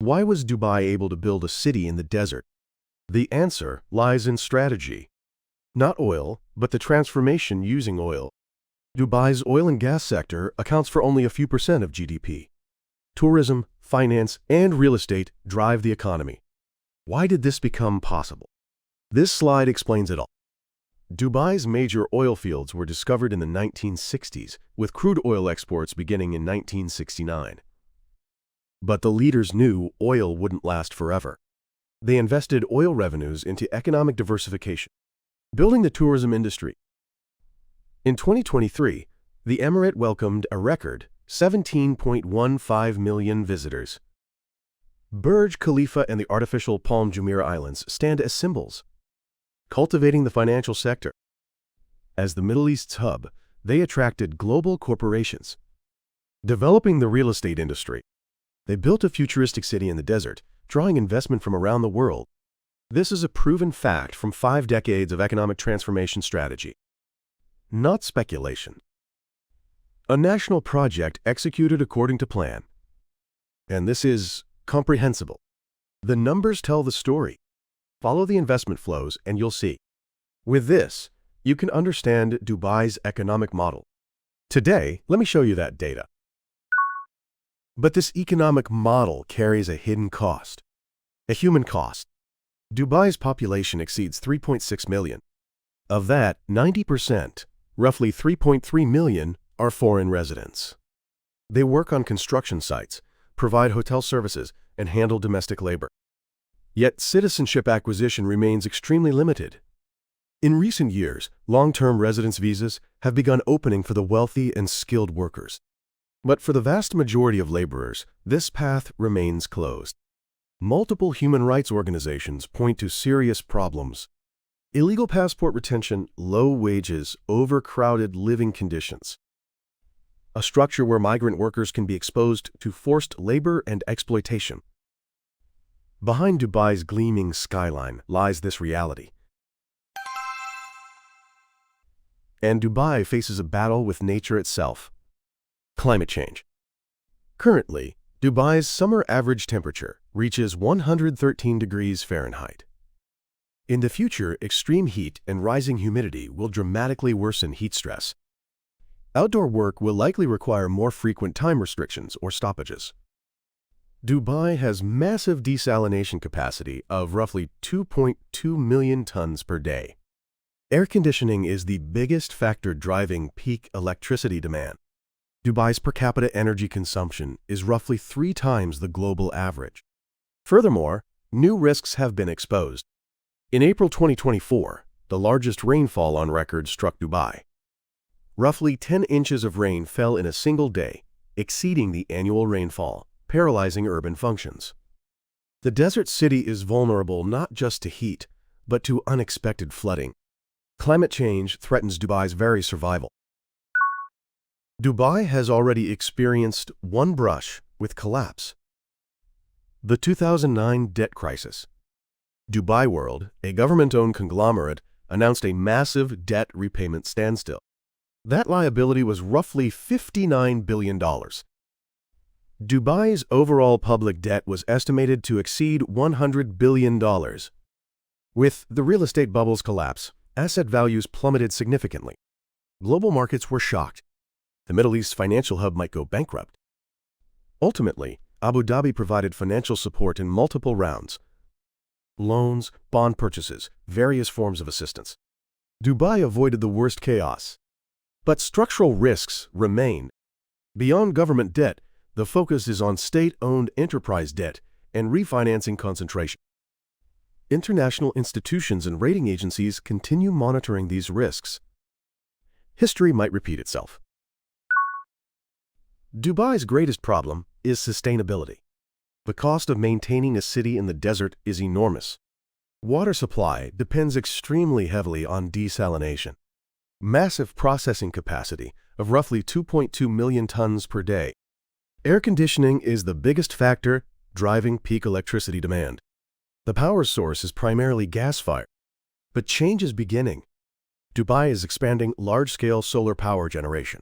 Why was Dubai able to build a city in the desert? The answer lies in strategy. Not oil, but the transformation using oil. Dubai's oil and gas sector accounts for only a few percent of GDP. Tourism, finance, and real estate drive the economy. Why did this become possible? This slide explains it all. Dubai's major oil fields were discovered in the 1960s, with crude oil exports beginning in 1969. But the leaders knew oil wouldn't last forever. They invested oil revenues into economic diversification, building the tourism industry. In 2023, the emirate welcomed a record 17.15 million visitors. Burj Khalifa and the artificial Palm Jumeirah Islands stand as symbols, cultivating the financial sector. As the Middle East's hub, they attracted global corporations. Developing the real estate industry, they built a futuristic city in the desert, drawing investment from around the world. This is a proven fact from 5 decades of economic transformation strategy. Not speculation. A national project executed according to plan. And this is comprehensible. The numbers tell the story. Follow the investment flows and you'll see. With this, you can understand Dubai's economic model. Today, let me show you that data. But this economic model carries a hidden cost, a human cost. Dubai's population exceeds 3.6 million. Of that, 90%, roughly 3.3 million, are foreign residents. They work on construction sites, provide hotel services, and handle domestic labor. Yet citizenship acquisition remains extremely limited. In recent years, long-term residence visas have begun opening for the wealthy and skilled workers. But for the vast majority of laborers, this path remains closed. Multiple human rights organizations point to serious problems: illegal passport retention, low wages, overcrowded living conditions. A structure where migrant workers can be exposed to forced labor and exploitation. Behind Dubai's gleaming skyline lies this reality. And Dubai faces a battle with nature itself. Climate change. Currently, Dubai's summer average temperature reaches 113 degrees Fahrenheit. In the future, extreme heat and rising humidity will dramatically worsen heat stress. Outdoor work will likely require more frequent time restrictions or stoppages. Dubai has massive desalination capacity of roughly 2.2 million tons per day. Air conditioning is the biggest factor driving peak electricity demand. Dubai's per capita energy consumption is roughly 3 times the global average. Furthermore, new risks have been exposed. In April 2024, the largest rainfall on record struck Dubai. Roughly 10 inches of rain fell in a single day, exceeding the annual rainfall, paralyzing urban functions. The desert city is vulnerable not just to heat, but to unexpected flooding. Climate change threatens Dubai's very survival. Dubai has already experienced one brush with collapse. The 2009 debt crisis. Dubai World, a government-owned conglomerate, announced a massive debt repayment standstill. That liability was roughly $59 billion. Dubai's overall public debt was estimated to exceed $100 billion. With the real estate bubble's collapse, asset values plummeted significantly. Global markets were shocked. The Middle East's financial hub might go bankrupt. Ultimately, Abu Dhabi provided financial support in multiple rounds: loans, bond purchases, various forms of assistance. Dubai avoided the worst chaos. But structural risks remain. Beyond government debt, the focus is on state-owned enterprise debt and refinancing concentration. International institutions and rating agencies continue monitoring these risks. History might repeat itself. Dubai's greatest problem is sustainability. The cost of maintaining a city in the desert is enormous. Water supply depends extremely heavily on desalination. Massive processing capacity of roughly 2.2 million tons per day. Air conditioning is the biggest factor driving peak electricity demand. The power source is primarily gas-fired, but change is beginning. Dubai is expanding large-scale solar power generation.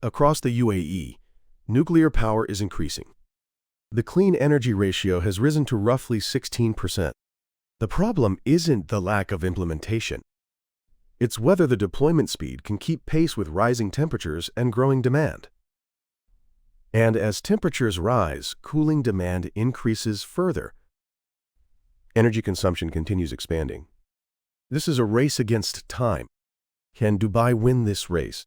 Across the UAE, nuclear power is increasing. The clean energy ratio has risen to roughly 16%. The problem isn't the lack of implementation. It's whether the deployment speed can keep pace with rising temperatures and growing demand. And as temperatures rise, cooling demand increases further. Energy consumption continues expanding. This is a race against time. Can Dubai win this race?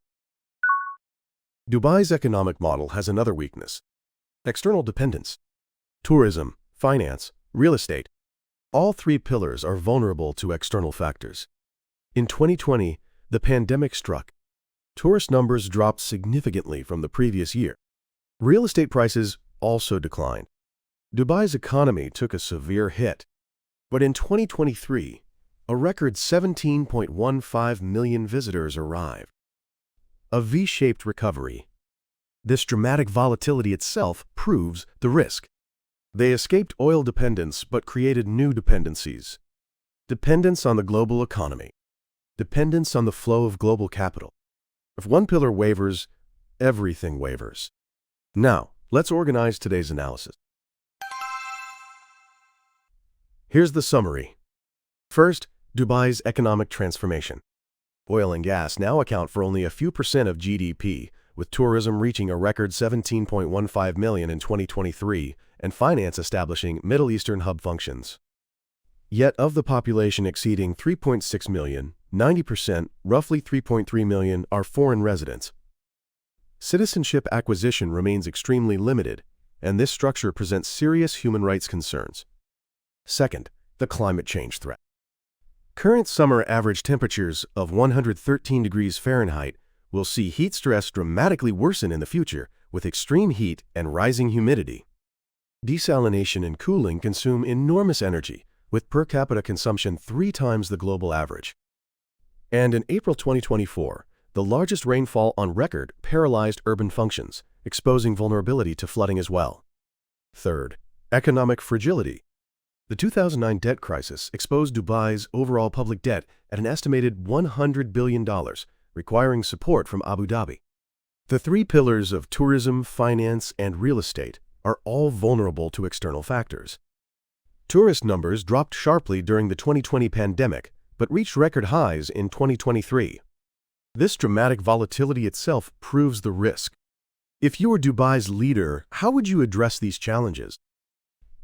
Dubai's economic model has another weakness: external dependence. Tourism, finance, real estate. All three pillars are vulnerable to external factors. In 2020, the pandemic struck. Tourist numbers dropped significantly from the previous year. Real estate prices also declined. Dubai's economy took a severe hit. But in 2023, a record 17.15 million visitors arrived. A V-shaped recovery. This dramatic volatility itself proves the risk. They escaped oil dependence but created new dependencies. Dependence on the global economy. Dependence on the flow of global capital. If one pillar wavers, everything wavers. Now, let's organize today's analysis. Here's the summary. First, Dubai's economic transformation. Oil and gas now account for only a few percent of GDP, with tourism reaching a record 17.15 million in 2023 and finance establishing Middle Eastern hub functions. Yet of the population exceeding 3.6 million, 90%, roughly 3.3 million, are foreign residents. Citizenship acquisition remains extremely limited, and this structure presents serious human rights concerns. Second, the climate change threat. Current summer average temperatures of 113 degrees Fahrenheit will see heat stress dramatically worsen in the future with extreme heat and rising humidity. Desalination and cooling consume enormous energy, with per capita consumption 3 times the global average. And in April 2024, the largest rainfall on record paralyzed urban functions, exposing vulnerability to flooding as well. Third, economic fragility. The 2009 debt crisis exposed Dubai's overall public debt at an estimated $100 billion, requiring support from Abu Dhabi. The three pillars of tourism, finance, and real estate are all vulnerable to external factors. Tourist numbers dropped sharply during the 2020 pandemic, but reached record highs in 2023. This dramatic volatility itself proves the risk. If you were Dubai's leader, how would you address these challenges?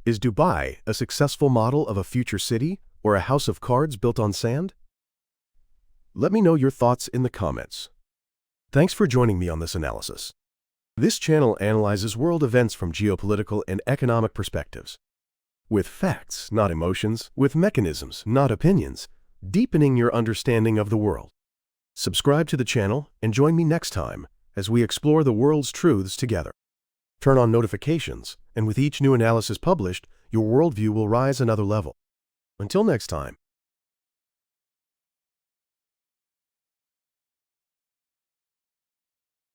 Is Dubai a successful model of a future city or a house of cards built on sand? Let me know your thoughts in the comments. Thanks for joining me on this analysis. This channel analyzes world events from geopolitical and economic perspectives. With facts, not emotions, with mechanisms, not opinions, deepening your understanding of the world. Subscribe to the channel and join me next time as we explore the world's truths together. Turn on notifications, and with each new analysis published, your worldview will rise another level. Until next time.